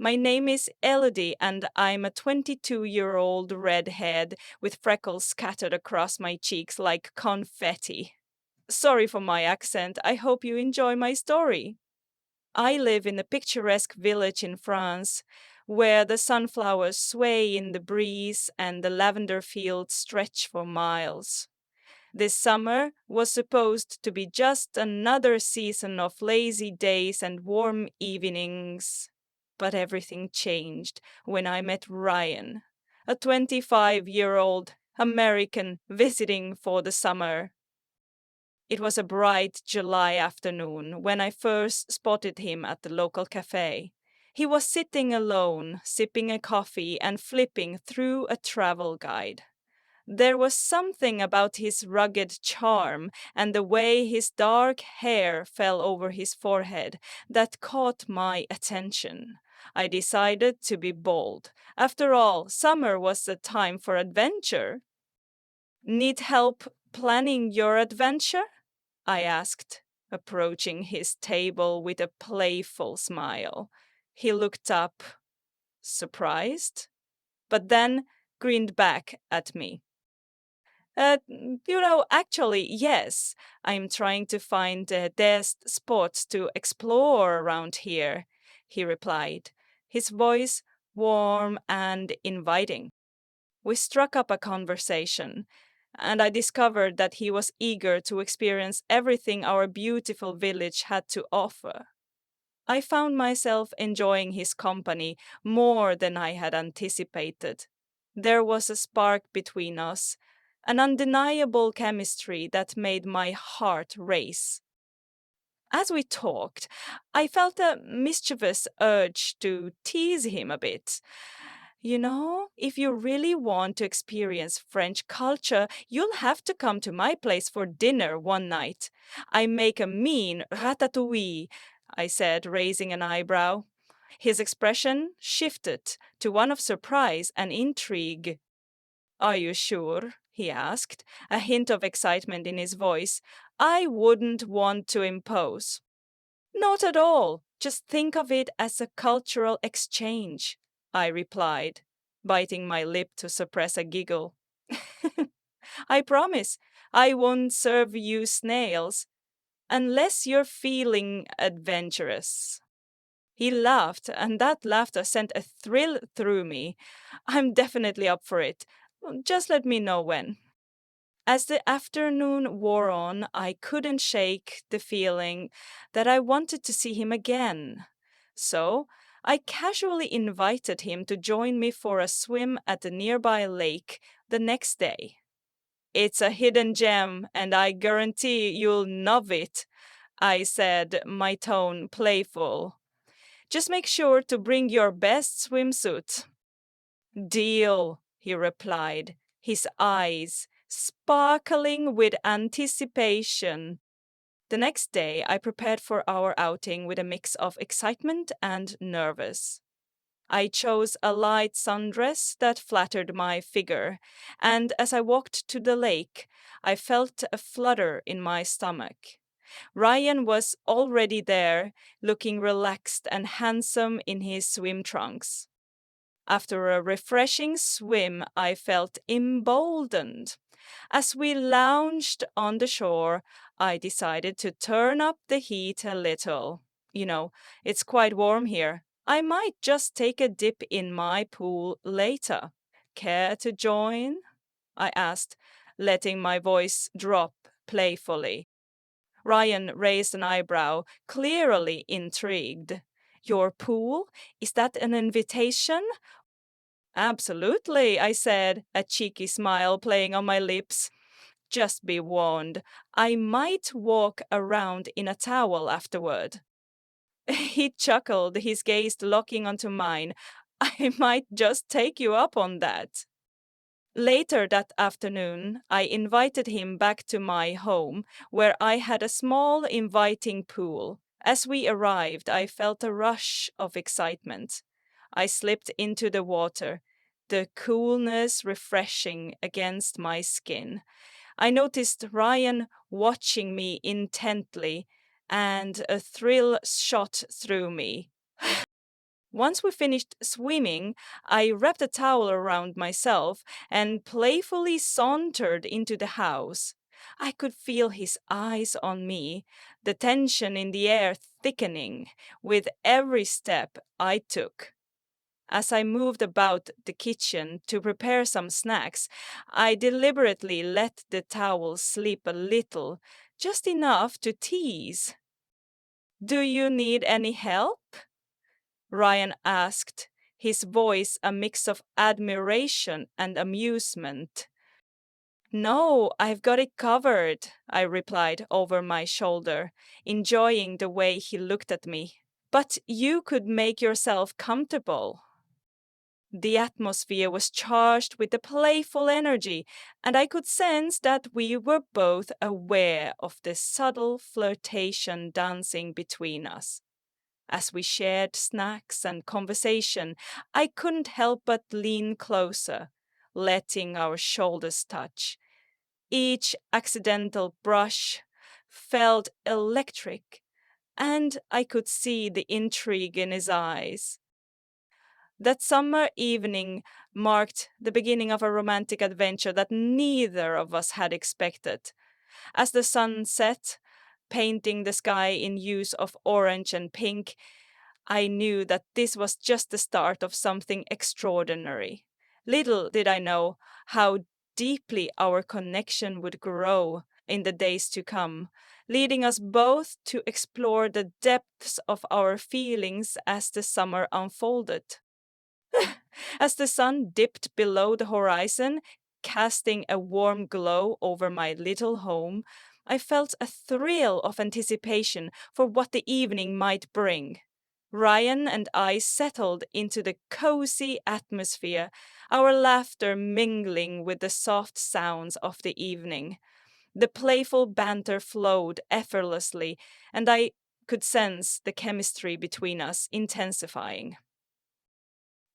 My name is Élodie, and I'm a 22-year-old redhead with freckles scattered across my cheeks like confetti. Sorry for my accent. I hope you enjoy my story. I live in a picturesque village in France where the sunflowers sway in the breeze and the lavender fields stretch for miles. This summer was supposed to be just another season of lazy days and warm evenings. But everything changed when I met Ryan, a 25-year-old American visiting for the summer. It was a bright July afternoon when I first spotted him at the local café. He was sitting alone, sipping a coffee and flipping through a travel guide. There was something about his rugged charm and the way his dark hair fell over his forehead that caught my attention. I decided to be bold. After all, summer was the time for adventure. Need help planning your adventure? I asked, approaching his table with a playful smile. He looked up, surprised, but then grinned back at me. Actually, yes. I'm trying to find the best spots to explore around here, he replied, his voice warm and inviting. We struck up a conversation, and I discovered that he was eager to experience everything our beautiful village had to offer. I found myself enjoying his company more than I had anticipated. There was a spark between us, an undeniable chemistry that made my heart race. As we talked, I felt a mischievous urge to tease him a bit. If you really want to experience French culture, you'll have to come to my place for dinner one night. I make a mean ratatouille, I said, raising an eyebrow. His expression shifted to one of surprise and intrigue. Are you sure? He asked, a hint of excitement in his voice. I wouldn't want to impose. Not at all. Just think of it as a cultural exchange, I replied, biting my lip to suppress a giggle. I promise I won't serve you snails unless you're feeling adventurous. He laughed, and that laughter sent a thrill through me. I'm definitely up for it. Just let me know when. As the afternoon wore on, I couldn't shake the feeling that I wanted to see him again. So I casually invited him to join me for a swim at the nearby lake the next day. It's a hidden gem, and I guarantee you'll love it, I said, my tone playful. Just make sure to bring your best swimsuit. Deal, he replied, his eyes sparkling with anticipation. The next day, I prepared for our outing with a mix of excitement and nervous. I chose a light sundress that flattered my figure, and as I walked to the lake, I felt a flutter in my stomach. Ryan was already there, looking relaxed and handsome in his swim trunks. After a refreshing swim, I felt emboldened. As we lounged on the shore, I decided to turn up the heat a little. It's quite warm here. I might just take a dip in my pool later. Care to join? I asked, letting my voice drop playfully. Ryan raised an eyebrow, clearly intrigued. Your pool? Is that an invitation? Absolutely, I said, a cheeky smile playing on my lips. Just be warned, I might walk around in a towel afterward. He chuckled, his gaze locking onto mine. I might just take you up on that. Later that afternoon, I invited him back to my home, where I had a small, inviting pool. As we arrived, I felt a rush of excitement. I slipped into the water, the coolness refreshing against my skin. I noticed Ryan watching me intently, and a thrill shot through me. Once we finished swimming, I wrapped a towel around myself and playfully sauntered into the house. I could feel his eyes on me, the tension in the air thickening with every step I took. As I moved about the kitchen to prepare some snacks, I deliberately let the towel slip a little, just enough to tease. Do you need any help? Ryan asked, his voice a mix of admiration and amusement. No, I've got it covered, I replied over my shoulder, enjoying the way he looked at me. But you could make yourself comfortable. The atmosphere was charged with a playful energy, and I could sense that we were both aware of the subtle flirtation dancing between us. As we shared snacks and conversation, I couldn't help but lean closer, letting our shoulders touch. Each accidental brush felt electric, and I could see the intrigue in his eyes. That summer evening marked the beginning of a romantic adventure that neither of us had expected. As the sun set, painting the sky in hues of orange and pink, I knew that this was just the start of something extraordinary. Little did I know how deeply our connection would grow in the days to come, leading us both to explore the depths of our feelings as the summer unfolded. As the sun dipped below the horizon, casting a warm glow over my little home, I felt a thrill of anticipation for what the evening might bring. Ryan and I settled into the cozy atmosphere, our laughter mingling with the soft sounds of the evening. The playful banter flowed effortlessly, and I could sense the chemistry between us intensifying.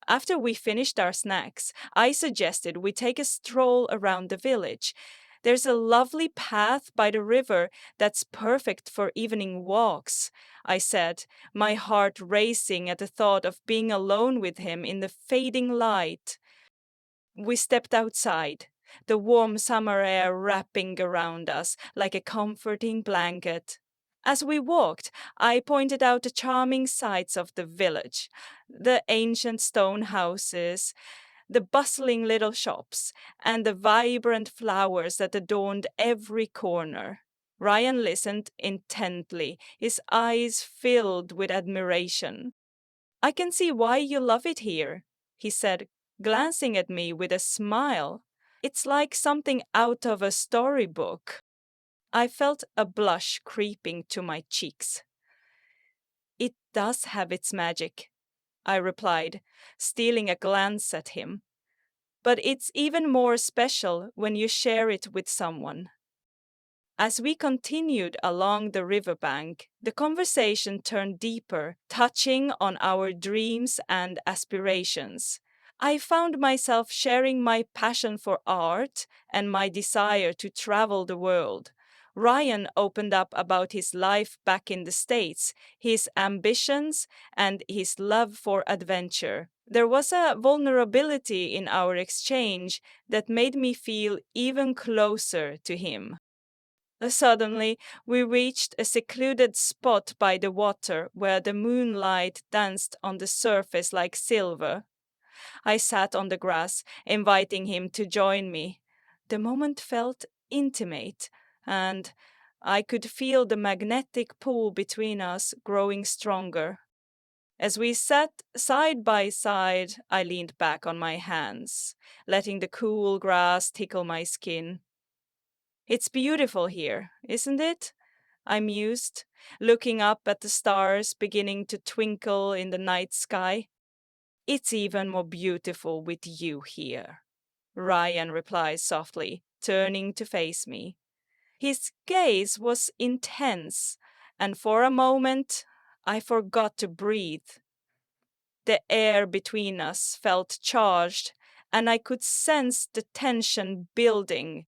After we finished our snacks, I suggested we take a stroll around the village. There's a lovely path by the river that's perfect for evening walks, I said, my heart racing at the thought of being alone with him in the fading light. We stepped outside, the warm summer air wrapping around us like a comforting blanket. As we walked, I pointed out the charming sights of the village, the ancient stone houses, the bustling little shops, and the vibrant flowers that adorned every corner. Ryan listened intently, his eyes filled with admiration. I can see why you love it here, he said, glancing at me with a smile. It's like something out of a storybook. I felt a blush creeping to my cheeks. It does have its magic, I replied, stealing a glance at him. But it's even more special when you share it with someone. As we continued along the riverbank, the conversation turned deeper, touching on our dreams and aspirations. I found myself sharing my passion for art and my desire to travel the world. Ryan opened up about his life back in the States, his ambitions, and his love for adventure. There was a vulnerability in our exchange that made me feel even closer to him. Suddenly, we reached a secluded spot by the water where the moonlight danced on the surface like silver. I sat on the grass, inviting him to join me. The moment felt intimate, and I could feel the magnetic pull between us growing stronger. As we sat side by side, I leaned back on my hands, letting the cool grass tickle my skin. It's beautiful here, isn't it? I mused, looking up at the stars beginning to twinkle in the night sky. It's even more beautiful with you here, Ryan replied softly, turning to face me. His gaze was intense, and for a moment I forgot to breathe. The air between us felt charged, and I could sense the tension building.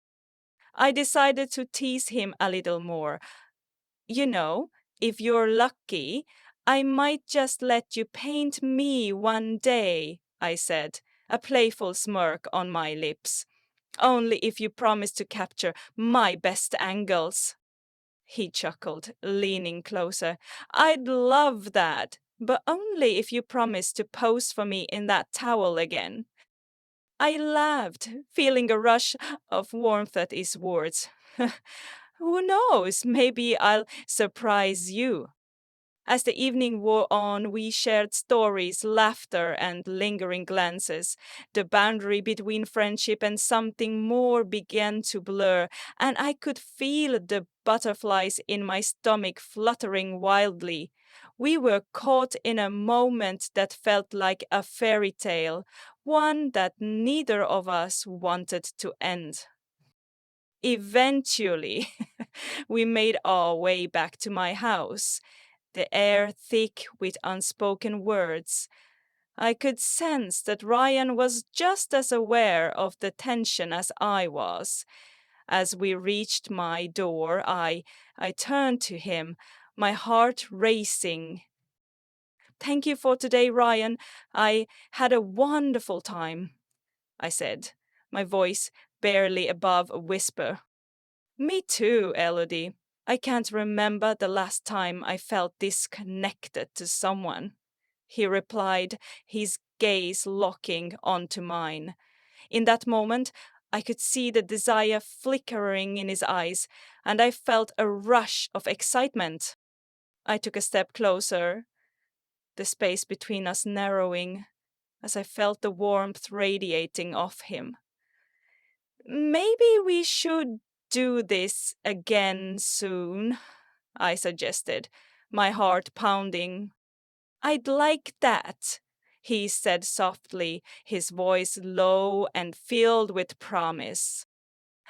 I decided to tease him a little more. You know, if you're lucky, I might just let you paint me one day, I said, a playful smirk on my lips. Only if you promise to capture my best angles. He chuckled, leaning closer. I'd love that, but only if you promise to pose for me in that towel again. I laughed, feeling a rush of warmth at his words. Who knows? Maybe I'll surprise you. As the evening wore on, we shared stories, laughter, and lingering glances. The boundary between friendship and something more began to blur, and I could feel the butterflies in my stomach fluttering wildly. We were caught in a moment that felt like a fairy tale, one that neither of us wanted to end. Eventually, we made our way back to my house, the air thick with unspoken words. I could sense that Ryan was just as aware of the tension as I was. As we reached my door, I turned to him, my heart racing. Thank you for today, Ryan. I had a wonderful time, I said, my voice barely above a whisper. Me too, Élodie. I can't remember the last time I felt disconnected to someone, he replied, his gaze locking onto mine. In that moment, I could see the desire flickering in his eyes, and I felt a rush of excitement. I took a step closer, the space between us narrowing, as I felt the warmth radiating off him. Maybe we should do this again soon, I suggested, my heart pounding. I'd like that, he said softly, his voice low and filled with promise.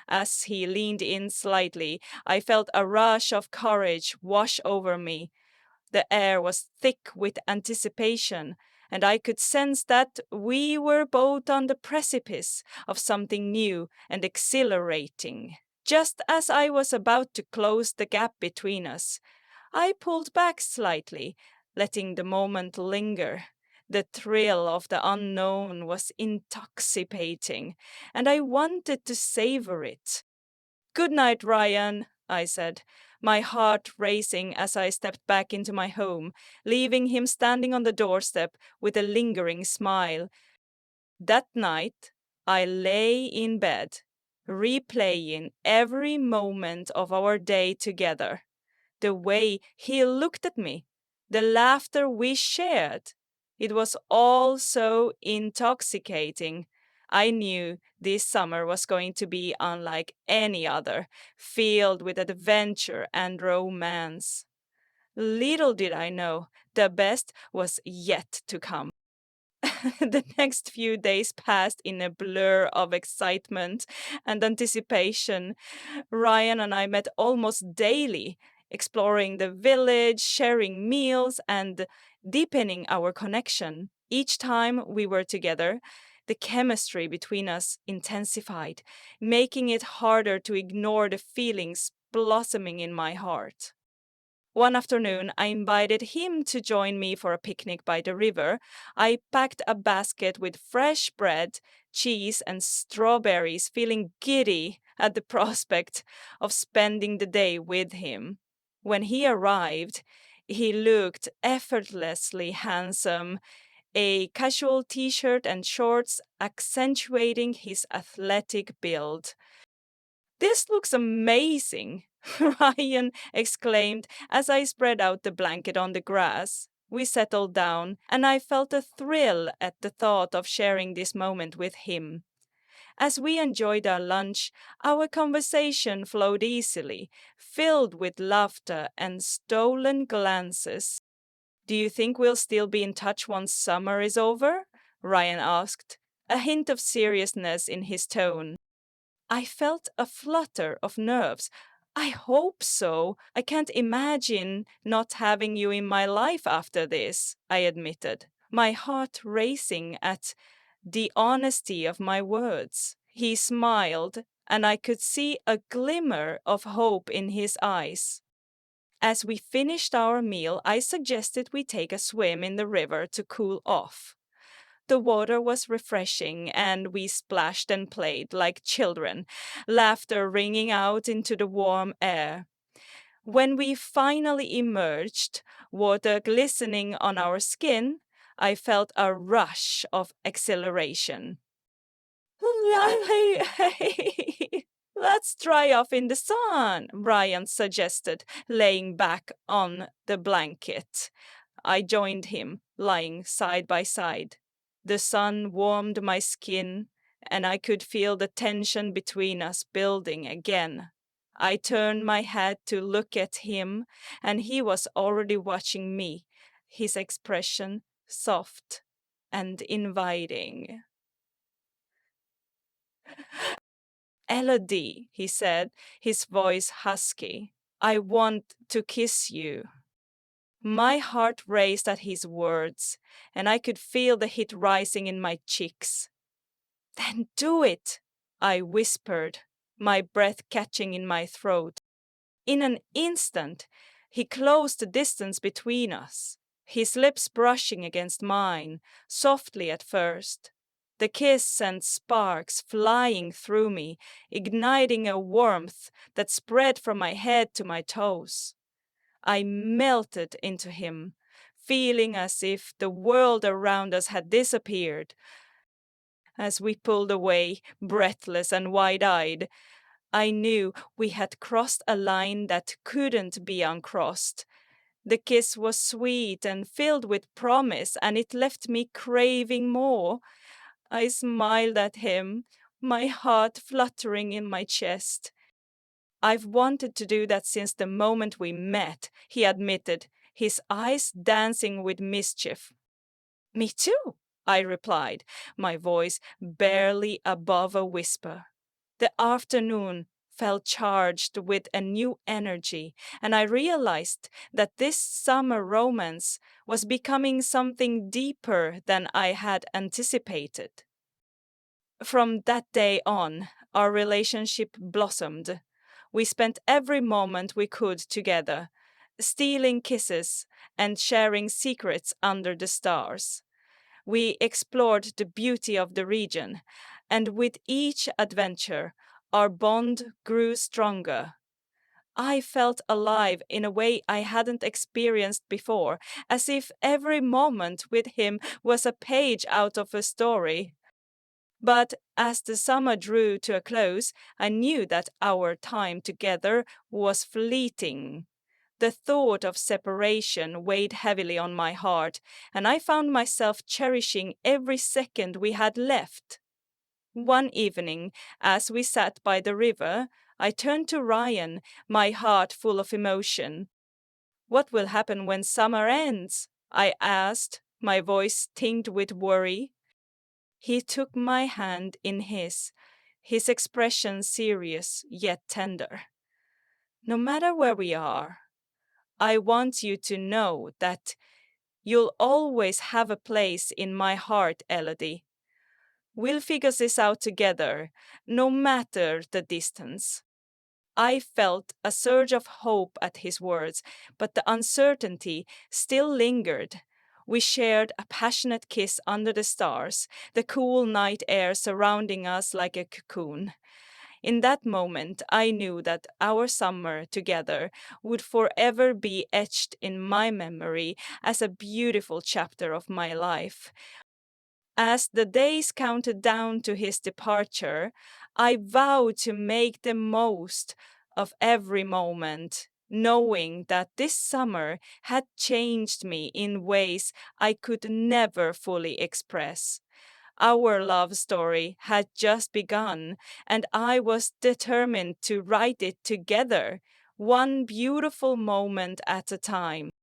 As he leaned in slightly, I felt a rush of courage wash over me. The air was thick with anticipation, and I could sense that we were both on the precipice of something new and exhilarating. Just as I was about to close the gap between us, I pulled back slightly, letting the moment linger. The thrill of the unknown was intoxicating, and I wanted to savor it. Good night, Ryan, I said, my heart racing as I stepped back into my home, leaving him standing on the doorstep with a lingering smile. That night, I lay in bed, replaying every moment of our day together. The way he looked at me, the laughter we shared. It was all so intoxicating. I knew this summer was going to be unlike any other, filled with adventure and romance. Little did I know, the best was yet to come. The next few days passed in a blur of excitement and anticipation. Ryan and I met almost daily, exploring the village, sharing meals, and deepening our connection. Each time we were together, the chemistry between us intensified, making it harder to ignore the feelings blossoming in my heart. One afternoon, I invited him to join me for a picnic by the river. I packed a basket with fresh bread, cheese, and strawberries, feeling giddy at the prospect of spending the day with him. When he arrived, he looked effortlessly handsome, a casual t shirt and shorts accentuating his athletic build. This looks amazing, Ryan exclaimed as I spread out the blanket on the grass. We settled down, and I felt a thrill at the thought of sharing this moment with him. As we enjoyed our lunch, our conversation flowed easily, filled with laughter and stolen glances. Do you think we'll still be in touch once summer is over? Ryan asked, a hint of seriousness in his tone. I felt a flutter of nerves. I hope so. I can't imagine not having you in my life after this, I admitted, my heart racing at the honesty of my words. He smiled, and I could see a glimmer of hope in his eyes. As we finished our meal, I suggested we take a swim in the river to cool off. The water was refreshing, and we splashed and played like children, laughter ringing out into the warm air. When we finally emerged, water glistening on our skin, I felt a rush of exhilaration. Let's dry off in the sun, Brian suggested, laying back on the blanket. I joined him, lying side by side. The sun warmed my skin, and I could feel the tension between us building again. I turned my head to look at him, and he was already watching me, his expression soft and inviting. Élodie, he said, his voice husky, I want to kiss you. My heart raced at his words, and I could feel the heat rising in my cheeks. Then do it, I whispered, my breath catching in my throat. In an instant, he closed the distance between us, his lips brushing against mine, softly at first. The kiss sent sparks flying through me, igniting a warmth that spread from my head to my toes. I melted into him, feeling as if the world around us had disappeared. As we pulled away, breathless and wide-eyed, I knew we had crossed a line that couldn't be uncrossed. The kiss was sweet and filled with promise, and it left me craving more. I smiled at him, my heart fluttering in my chest. I've wanted to do that since the moment we met, he admitted, his eyes dancing with mischief. Me too, I replied, my voice barely above a whisper. The afternoon felt charged with a new energy, and I realized that this summer romance was becoming something deeper than I had anticipated. From that day on, our relationship blossomed. We spent every moment we could together, stealing kisses and sharing secrets under the stars. We explored the beauty of the region, and with each adventure, our bond grew stronger. I felt alive in a way I hadn't experienced before, as if every moment with him was a page out of a story. But as the summer drew to a close, I knew that our time together was fleeting. The thought of separation weighed heavily on my heart, and I found myself cherishing every second we had left. One evening, as we sat by the river, I turned to Ryan, my heart full of emotion. What will happen when summer ends? I asked, my voice tinged with worry. He took my hand in his expression serious yet tender. No matter where we are, I want you to know that you'll always have a place in my heart, Élodie. We'll figure this out together, no matter the distance. I felt a surge of hope at his words, but the uncertainty still lingered. We shared a passionate kiss under the stars, the cool night air surrounding us like a cocoon. In that moment, I knew that our summer together would forever be etched in my memory as a beautiful chapter of my life. As the days counted down to his departure, I vowed to make the most of every moment, knowing that this summer had changed me in ways I could never fully express. Our love story had just begun, and I was determined to write it together, one beautiful moment at a time.